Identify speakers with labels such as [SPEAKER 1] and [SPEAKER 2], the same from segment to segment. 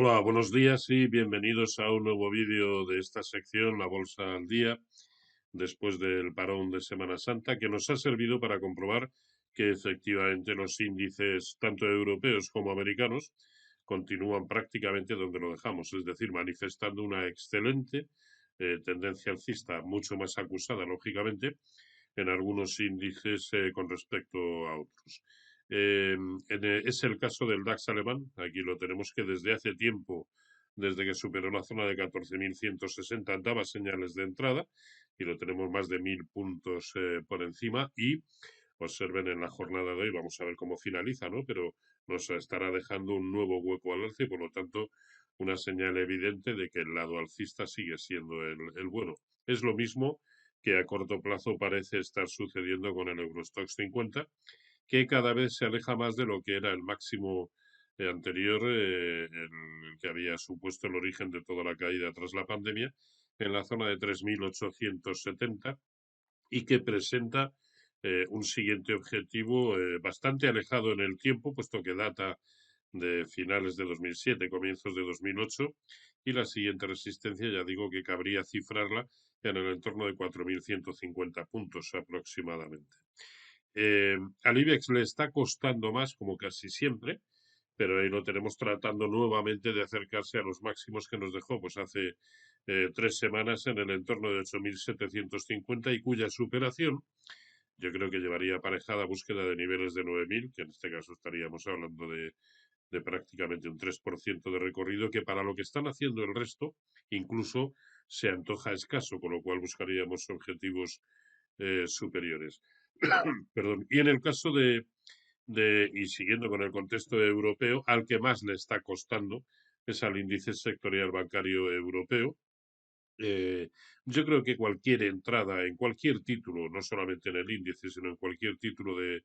[SPEAKER 1] Hola, buenos días y bienvenidos a un nuevo vídeo de esta sección, La Bolsa al Día, después del parón de Semana Santa, que nos ha servido para comprobar que efectivamente los índices, tanto europeos como americanos, continúan prácticamente donde lo dejamos, es decir, manifestando una excelente tendencia alcista, mucho más acusada, lógicamente, en algunos índices con respecto a otros. Es el caso del DAX alemán. Aquí lo tenemos que desde hace tiempo, desde que superó la zona de 14.160, daba señales de entrada y lo tenemos más de 1.000 puntos por encima. Y observen en la jornada de hoy, vamos a ver cómo finaliza, ¿no? Pero nos estará dejando un nuevo hueco al alza y por lo tanto una señal evidente de que el lado alcista sigue siendo el bueno. Es lo mismo que a corto plazo parece estar sucediendo con el Eurostoxx 50, que cada vez se aleja más de lo que era el máximo anterior, el que había supuesto el origen de toda la caída tras la pandemia, en la zona de 3.870 y que presenta un siguiente objetivo bastante alejado en el tiempo, puesto que data de finales de 2007, comienzos de 2008, y la siguiente resistencia, ya digo que cabría cifrarla en el entorno de 4.150 puntos aproximadamente. Al IBEX le está costando más, como casi siempre, pero ahí lo tenemos tratando nuevamente de acercarse a los máximos que nos dejó pues hace 3 semanas en el entorno de 8.750 y cuya superación yo creo que llevaría aparejada búsqueda de niveles de 9.000, que en este caso estaríamos hablando de prácticamente un 3% de recorrido, que para lo que están haciendo el resto incluso se antoja escaso, con lo cual buscaríamos objetivos superiores. Perdón. Y en el caso y siguiendo con el contexto europeo, al que más le está costando es al índice sectorial bancario europeo. Eh, yo creo que cualquier entrada en cualquier título, no solamente en el índice, sino en cualquier título de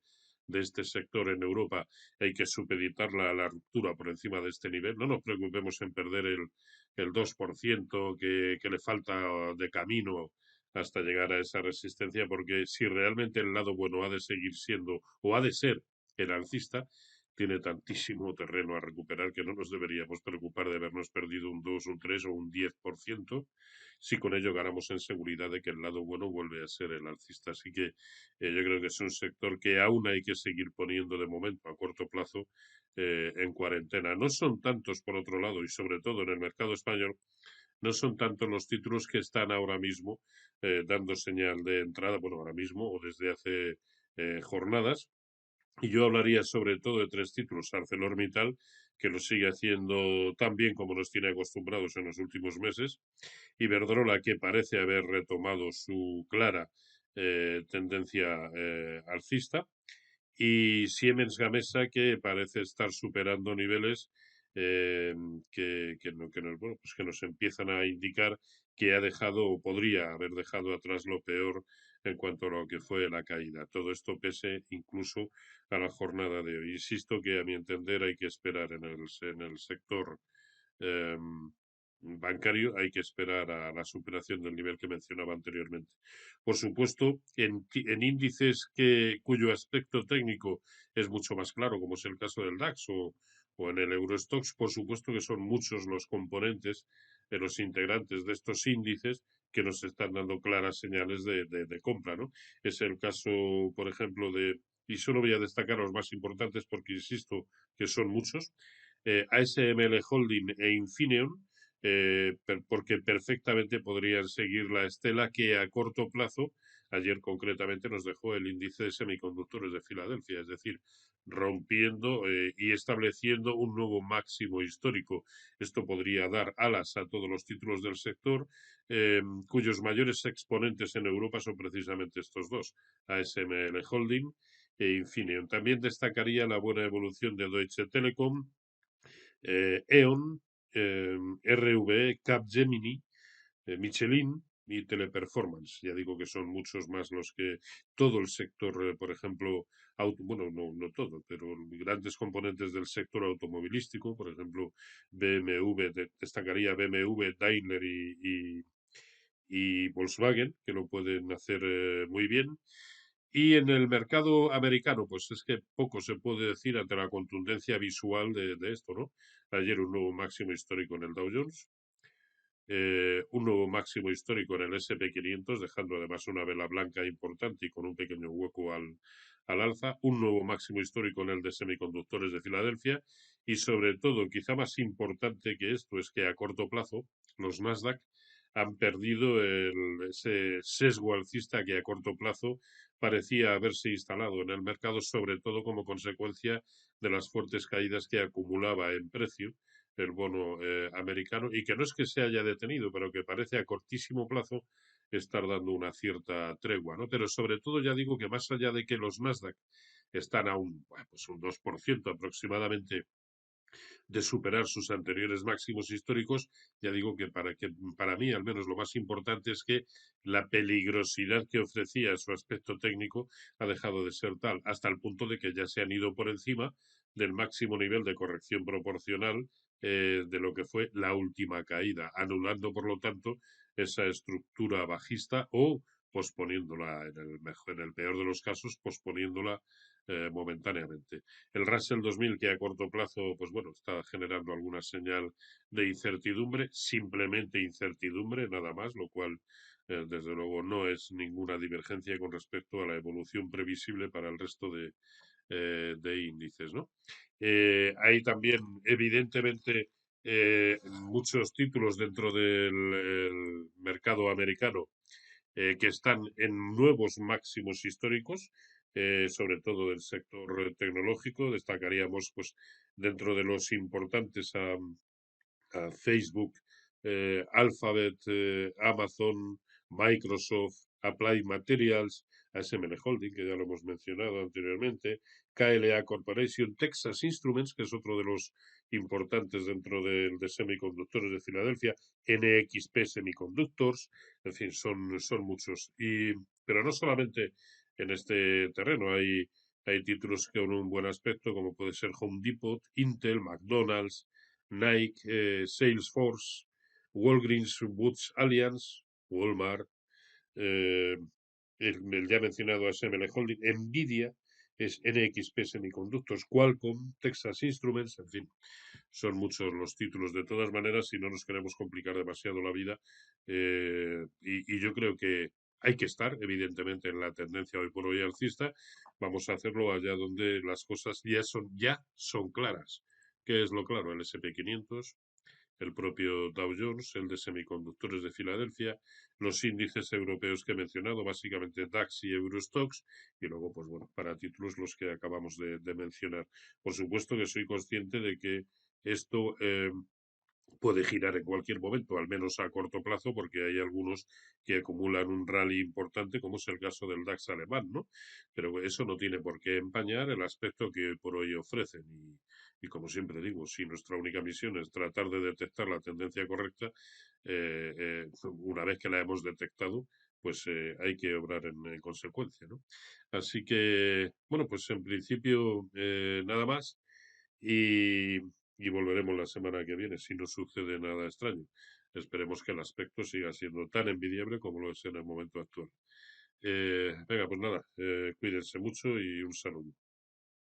[SPEAKER 1] este sector en Europa, hay que supeditarla a la ruptura por encima de este nivel. No nos preocupemos en perder el 2% que le falta de camino hasta llegar a esa resistencia, porque si realmente el lado bueno ha de seguir siendo o ha de ser el alcista, tiene tantísimo terreno a recuperar que no nos deberíamos preocupar de habernos perdido un 2, un 3 o un 10%, si con ello ganamos en seguridad de que el lado bueno vuelve a ser el alcista. Así que yo creo que es un sector que aún hay que seguir poniendo de momento a corto plazo en cuarentena. No son tantos, por otro lado, y sobre todo en el mercado español, no son tantos los títulos que están ahora mismo dando señal de entrada, bueno, ahora mismo o desde hace jornadas. Y yo hablaría sobre todo de tres títulos: ArcelorMittal, que lo sigue haciendo tan bien como nos tiene acostumbrados en los últimos meses; Iberdrola, que parece haber retomado su clara tendencia alcista; y Siemens Gamesa, que parece estar superando niveles eh, bueno, pues que nos empiezan a indicar que ha dejado o podría haber dejado atrás lo peor en cuanto a lo que fue la caída. Todo esto pese incluso a la jornada de hoy. Insisto que a mi entender hay que esperar en el sector eh, bancario, hay que esperar a la superación del nivel que mencionaba anteriormente. Por supuesto, en índices cuyo aspecto técnico es mucho más claro, como es el caso del DAX o en el Eurostoxx, por supuesto que son muchos los componentes de los integrantes de estos índices que nos están dando claras señales de compra, ¿no? Es el caso, por ejemplo, y solo voy a destacar los más importantes porque insisto que son muchos: ASML Holding e Infineon, porque perfectamente podrían seguir la estela que a corto plazo, ayer concretamente, nos dejó el índice de semiconductores de Filadelfia, es decir, rompiendo y estableciendo un nuevo máximo histórico. Esto podría dar alas a todos los títulos del sector, cuyos mayores exponentes en Europa son precisamente estos dos: ASML Holding e Infineon. También destacaría la buena evolución de Deutsche Telekom, E.ON, RWE, Capgemini, Michelin y Teleperformance. Ya digo que son muchos más los que todo el sector, por ejemplo, bueno, no todo, pero grandes componentes del sector automovilístico, por ejemplo, BMW, destacaría BMW, Daimler y Volkswagen, que lo pueden hacer muy bien. Y en el mercado americano, pues es que poco se puede decir ante la contundencia visual de esto, ¿no? Ayer un nuevo máximo histórico en el Dow Jones, un nuevo máximo histórico en el S&P 500, dejando además una vela blanca importante y con un pequeño hueco al alza, un nuevo máximo histórico en el de semiconductores de Filadelfia y sobre todo, quizá más importante que esto, es que a corto plazo los Nasdaq han perdido ese sesgo alcista que a corto plazo parecía haberse instalado en el mercado, sobre todo como consecuencia de las fuertes caídas que acumulaba en precio el bono americano y que no es que se haya detenido, pero que parece a cortísimo plazo estar dando una cierta tregua, ¿no? Pero sobre todo ya digo que más allá de que los Nasdaq están a pues un 2% aproximadamente de superar sus anteriores máximos históricos, ya digo que para mí al menos lo más importante es que la peligrosidad que ofrecía su aspecto técnico ha dejado de ser tal, hasta el punto de que ya se han ido por encima del máximo nivel de corrección proporcional de lo que fue la última caída, anulando por lo tanto esa estructura bajista o posponiéndola en el peor de los casos, posponiéndola momentáneamente. El Russell 2000, que a corto plazo, pues bueno, está generando alguna señal de incertidumbre, simplemente incertidumbre, nada más, lo cual, desde luego, no es ninguna divergencia con respecto a la evolución previsible para el resto de índices, ¿no? Hay también, evidentemente, muchos títulos dentro del mercado americano que están en nuevos máximos históricos, sobre todo del sector tecnológico. Destacaríamos, pues, dentro de los importantes a Facebook, Alphabet, Amazon, Microsoft, Applied Materials, ASML Holding, que ya lo hemos mencionado anteriormente, KLA Corporation, Texas Instruments, que es otro de los importantes dentro de semiconductores de Filadelfia, NXP Semiconductors, en fin, son muchos. Pero no solamente en este terreno, hay títulos con un buen aspecto, como puede ser Home Depot, Intel, McDonald's, Nike, Salesforce, Walgreens Boots Alliance, Walmart, eh, el ya mencionado ASML Holding, Nvidia, es NXP Semiconductos, Qualcomm, Texas Instruments, en fin, son muchos los títulos. De todas maneras, si no nos queremos complicar demasiado la vida, y yo creo que hay que estar, evidentemente, en la tendencia hoy por hoy alcista, vamos a hacerlo allá donde las cosas ya son claras. ¿Qué es lo claro? El S&P 500, el propio Dow Jones, el de semiconductores de Filadelfia, los índices europeos que he mencionado, básicamente DAX y Eurostoxx, y luego, pues bueno, para títulos los que acabamos de mencionar. Por supuesto que soy consciente de que esto puede girar en cualquier momento, al menos a corto plazo, porque hay algunos que acumulan un rally importante, como es el caso del DAX alemán, ¿no? Pero eso no tiene por qué empañar el aspecto que por hoy ofrecen. Y como siempre digo, si nuestra única misión es tratar de detectar la tendencia correcta, una vez que la hemos detectado, pues hay que obrar en consecuencia, ¿no? Así que, bueno, pues en principio nada más y, y volveremos la semana que viene si no sucede nada extraño. Esperemos que el aspecto siga siendo tan envidiable como lo es en el momento actual. Venga, pues nada, cuídense mucho y un saludo.